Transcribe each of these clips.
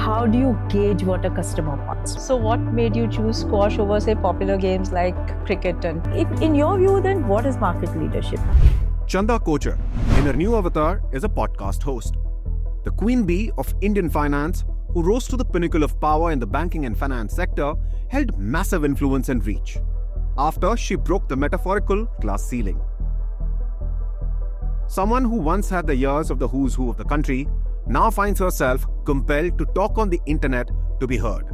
how do you gauge what a customer wants? So what made you choose squash over, say, popular games like cricket? And if, in your view, then what is market leadership? Chanda Kochhar, in her new avatar, is a podcast host. The queen bee of Indian finance, who rose to the pinnacle of power in the banking and finance sector, held massive influence and reach after she broke the metaphorical glass ceiling. Someone who once had the ears of the who's who of the country now finds herself compelled to talk on the internet to be heard.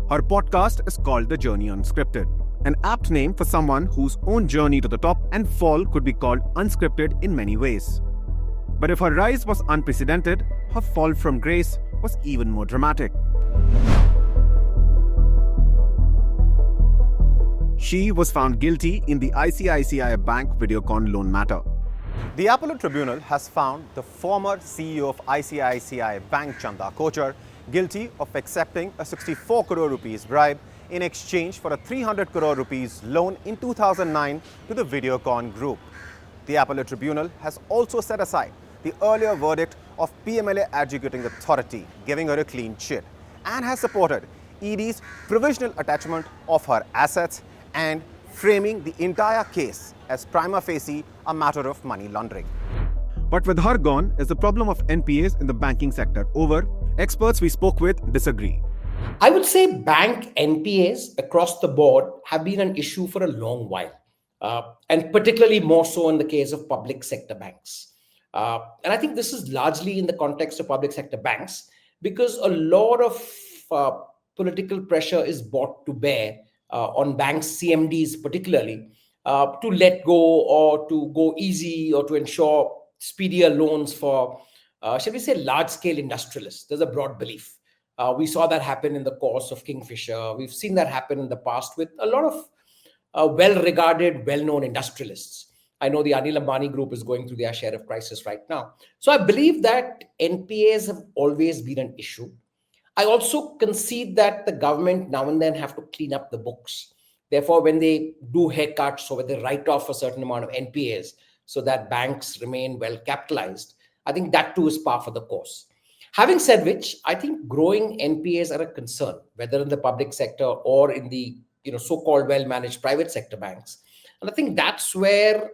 Her podcast is called The Journey Unscripted, an apt name for someone whose own journey to the top and fall could be called unscripted in many ways. But if her rise was unprecedented, her fall from grace was even more dramatic. She was found guilty in the ICICI Bank Videocon loan matter. The Appellate Tribunal has found the former CEO of ICICI Bank, Chanda Kochhar, guilty of accepting a 64 crore rupees bribe in exchange for a 300 crore rupees loan in 2009 to the Videocon group. The Appellate Tribunal has also set aside the earlier verdict of PMLA Adjudicating Authority, giving her a clean chit, and has supported ED's provisional attachment of her assets and framing the entire case as prima facie a matter of money laundering. But with her gone, is the problem of NPAs in the banking sector over? Experts we spoke with disagree. I would say bank NPAs across the board have been an issue for a long while, and particularly more so in the case of public sector banks. And I think this is largely in the context of public sector banks because a lot of political pressure is brought to bear on banks, CMDs particularly, to let go or to go easy or to ensure speedier loans for, shall we say, large-scale industrialists. There's a broad belief. We saw that happen in the course of Kingfisher. We've seen that happen in the past with a lot of well-regarded, well-known industrialists. I know the Anil Ambani group is going through their share of crisis right now. So I believe that NPAs have always been an issue. I also concede that the government now and then have to clean up the books. Therefore, when they do haircuts or when they write off a certain amount of NPAs so that banks remain well capitalized, I think that too is par for the course. Having said which, I think growing NPAs are a concern, whether in the public sector or in the so-called well-managed private sector banks. And I think that's where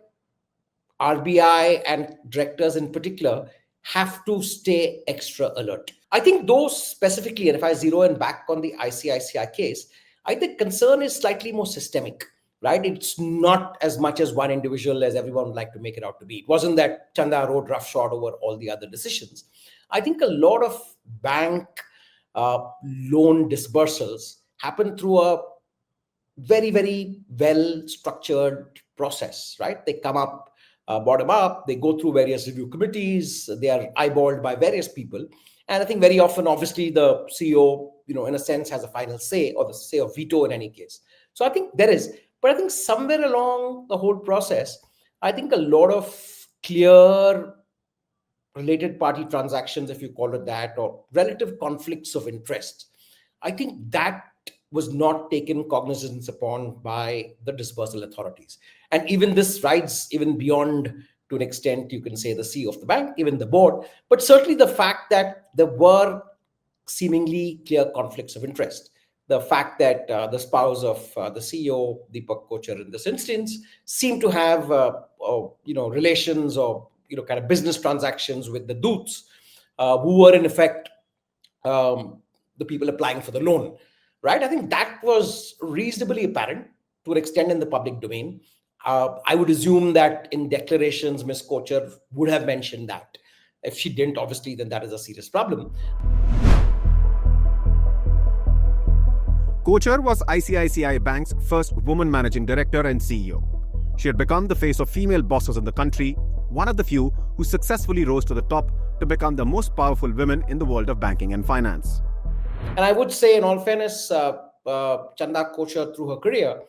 RBI and directors in particular have to stay extra alert. I think those specifically, and if I zero in back on the ICICI case, I think concern is slightly more systemic, right? It's not as much as one individual as everyone would like to make it out to be. It wasn't that Chanda rode roughshod over all the other decisions. I think a lot of bank loan disbursals happen through a very, very well-structured process, right? They come up bottom up, they go through various review committees, they are eyeballed by various people. And I think very often, obviously, the CEO, in a sense, has a final say or the say of veto in any case. So I think there is. But I think somewhere along the whole process, I think a lot of clear related party transactions, if you call it that, or relative conflicts of interest, I think that was not taken cognizance upon by the disbursal authorities. And even this rides even beyond, to an extent, you can say the CEO of the bank, even the board, but certainly the fact that there were seemingly clear conflicts of interest. The fact that the spouse of the CEO, Deepak Kochhar in this instance, seemed to have relations or kind of business transactions with the Doots, who were in effect the people applying for the loan, right? I think that was reasonably apparent to an extent in the public domain. I would assume that in declarations, Ms. Kochhar would have mentioned that. If she didn't, obviously, then that is a serious problem. Kochhar was ICICI Bank's first woman managing director and CEO. She had become the face of female bosses in the country, one of the few who successfully rose to the top to become the most powerful women in the world of banking and finance. And I would say, in all fairness, Chanda Kochhar, through her career,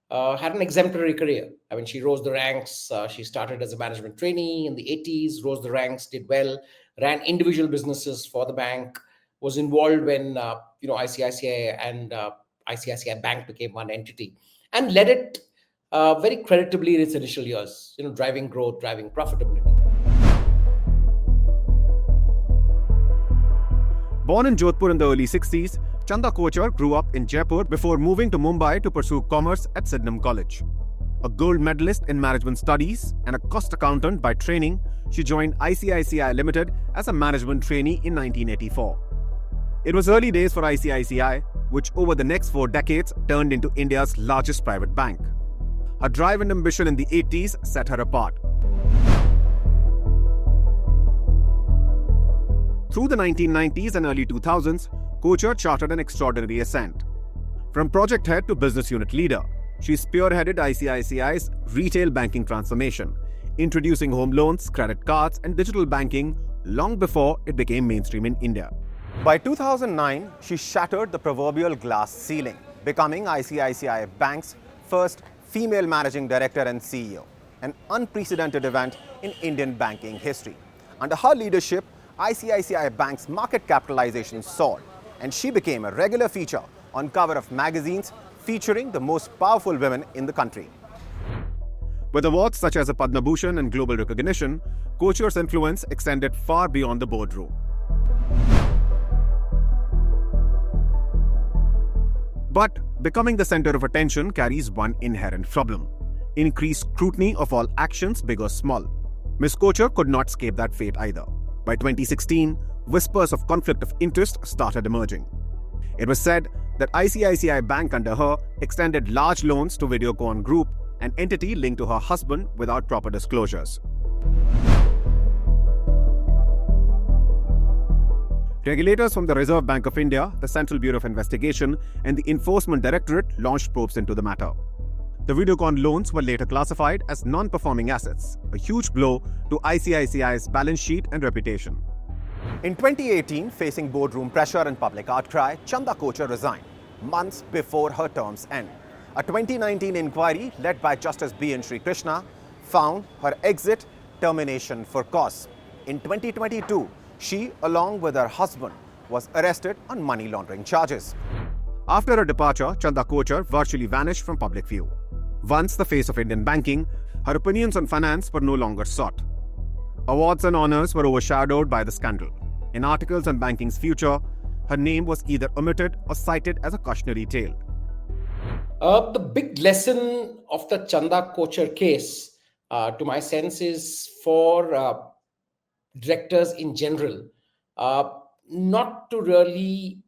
had an exemplary career. I mean, she rose the ranks. She started as a management trainee in the 80s, rose the ranks, did well, ran individual businesses for the bank, was involved when ICICI and ICICI Bank became one entity, and led it very creditably in its initial years, driving growth, driving profitability. Born in Jodhpur in the early 60s, Chanda Kochhar grew up in Jaipur before moving to Mumbai to pursue commerce at Sydenham College. A gold medalist in management studies and a cost accountant by training, she joined ICICI Limited as a management trainee in 1984. It was early days for ICICI, which over the next 4 decades turned into India's largest private bank. Her drive and ambition in the 80s set her apart. Through the 1990s and early 2000s, Kochhar charted an extraordinary ascent. From project head to business unit leader, she spearheaded ICICI's retail banking transformation, introducing home loans, credit cards, and digital banking long before it became mainstream in India. By 2009, she shattered the proverbial glass ceiling, becoming ICICI Bank's first female managing director and CEO, an unprecedented event in Indian banking history. Under her leadership, ICICI Bank's market capitalization soared, and she became a regular feature on cover of magazines featuring the most powerful women in the country. With awards such as the Padma Bhushan and global recognition, Kochhar's influence extended far beyond the boardroom. But becoming the center of attention carries one inherent problem: increased scrutiny of all actions, big or small. Ms. Kochhar could not escape that fate either. By 2016, whispers of conflict of interest started emerging. It was said that ICICI Bank under her extended large loans to Videocon Group, an entity linked to her husband, without proper disclosures. Regulators from the Reserve Bank of India, the Central Bureau of Investigation, and the Enforcement Directorate launched probes into the matter. The Videocon loans were later classified as non-performing assets, a huge blow to ICICI's balance sheet and reputation. In 2018, facing boardroom pressure and public outcry, Chanda Kochhar resigned months before her term's end. A 2019 inquiry led by Justice B. N. Sri Krishna found her exit termination for cause. In 2022, she, along with her husband, was arrested on money laundering charges. After her departure, Chanda Kochhar virtually vanished from public view. Once the face of Indian banking, her opinions on finance were no longer sought. Awards and honors were overshadowed by the scandal. In articles on banking's future, her name was either omitted or cited as a cautionary tale. The big lesson of the Chanda Kochhar case, to my sense, is for directors in general not to really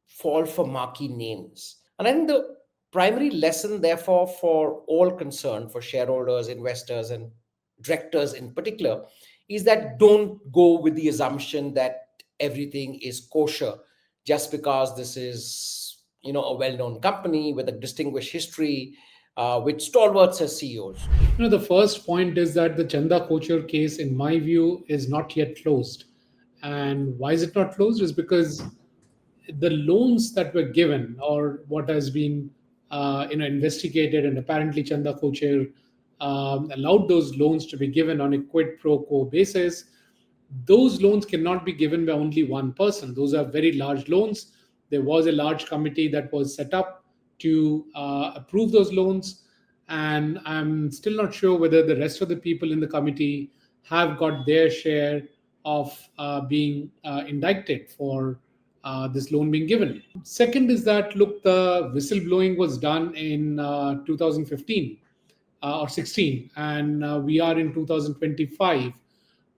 fall for marquee names. And I think the primary lesson, therefore, for all concerned, for shareholders, investors, and directors in particular, is that don't go with the assumption that everything is kosher just because this is, a well-known company with a distinguished history, with stalwarts as CEOs. The first point is that the Chanda Kochhar case, in my view, is not yet closed. And why is it not closed? Is because the loans that were given, or what has been investigated, and apparently Chanda Kochhar allowed those loans to be given on a quid pro quo basis. Those loans cannot be given by only one person. Those are very large loans. There was a large committee that was set up to approve those loans, and I'm still not sure whether the rest of the people in the committee have got their share of being indicted for this loan being given. Second is that, look, the whistleblowing was done in 2015 or 16, and we are in 2025.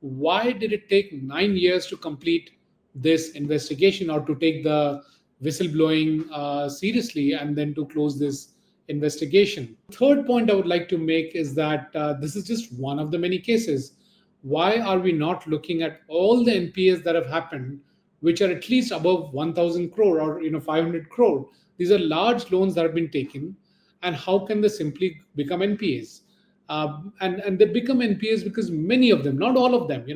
Why did it take 9 years to complete this investigation, or to take the whistleblowing seriously and then to close this investigation? Third point I would like to make is that this is just one of the many cases. Why are we not looking at all the NPAs that have happened, which are at least above 1,000 crore or 500 crore? These are large loans that have been taken, and how can they simply become NPAs? And they become NPAs because many of them, not all of them,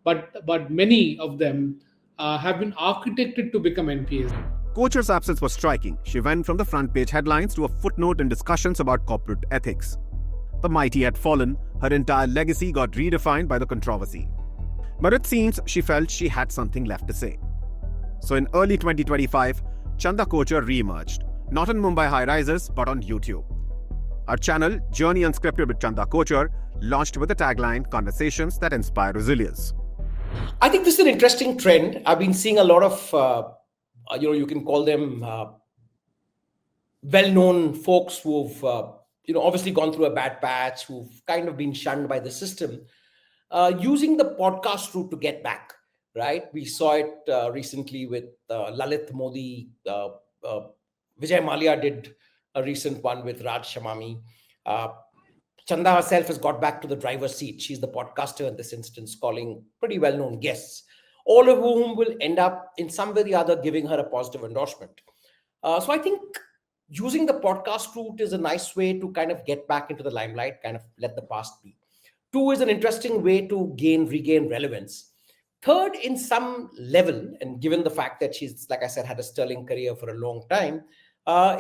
but many of them have been architected to become NPAs. Kochhar's absence was striking. She went from the front page headlines to a footnote in discussions about corporate ethics. The mighty had fallen, her entire legacy got redefined by the controversy. But it seems she felt she had something left to say. So in early 2025, Chanda Kochhar re-emerged, not on Mumbai high-rises, but on YouTube. Our channel, Journey Unscripted with Chanda Kochhar, launched with the tagline, "Conversations that Inspire Resilience." I think this is an interesting trend. I've been seeing a lot of, you can call them well-known folks who've, obviously gone through a bad patch, who've kind of been shunned by the system, using the podcast route to get back. Right? We saw it recently with Lalit Modi. Vijay Mallya did a recent one with Raj Shamami. Chanda herself has got back to the driver's seat. She's the podcaster in this instance, calling pretty well-known guests, all of whom will end up in some way or the other giving her a positive endorsement. So I think using the podcast route is a nice way to kind of get back into the limelight, kind of let the past be. Two is an interesting way to regain relevance. Third, in some level, and given the fact that she's, like I said, had a sterling career for a long time,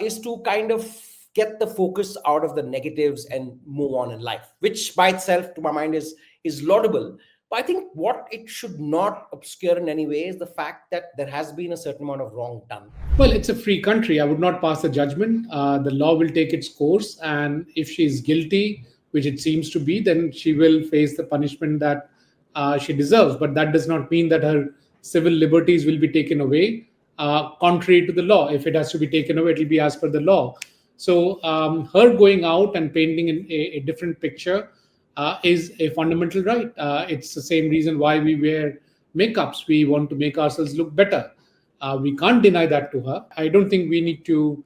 is to kind of get the focus out of the negatives and move on in life, which by itself, to my mind, is laudable. But I think what it should not obscure in any way is the fact that there has been a certain amount of wrong done. Well, it's a free country. I would not pass a judgment. The law will take its course. And if she is guilty, which it seems to be, then she will face the punishment that she deserves. But that does not mean that her civil liberties will be taken away, contrary to the law. If it has to be taken away, it will be as per the law. So her going out and painting a different picture is a fundamental right. It's the same reason why we wear makeups. We want to make ourselves look better. We can't deny that to her. I don't think we need to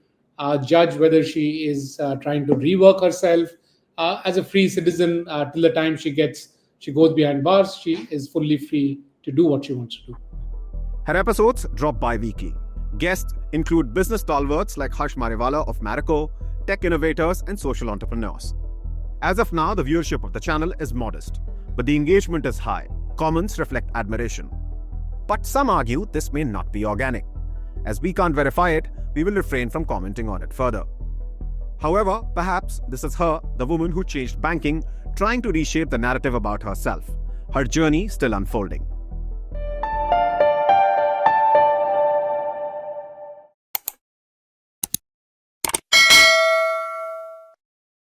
judge whether she is trying to rework herself. As a free citizen, till the time she goes behind bars, she is fully free to do what she wants to do. Her episodes drop bi-weekly. Guests include business stalwarts like Harsh Mariwala of Marico, tech innovators, and social entrepreneurs. As of now, the viewership of the channel is modest, but the engagement is high. Comments reflect admiration. But some argue this may not be organic. As we can't verify it, we will refrain from commenting on it further. However, perhaps this is her, the woman who changed banking, trying to reshape the narrative about herself. Her journey still unfolding.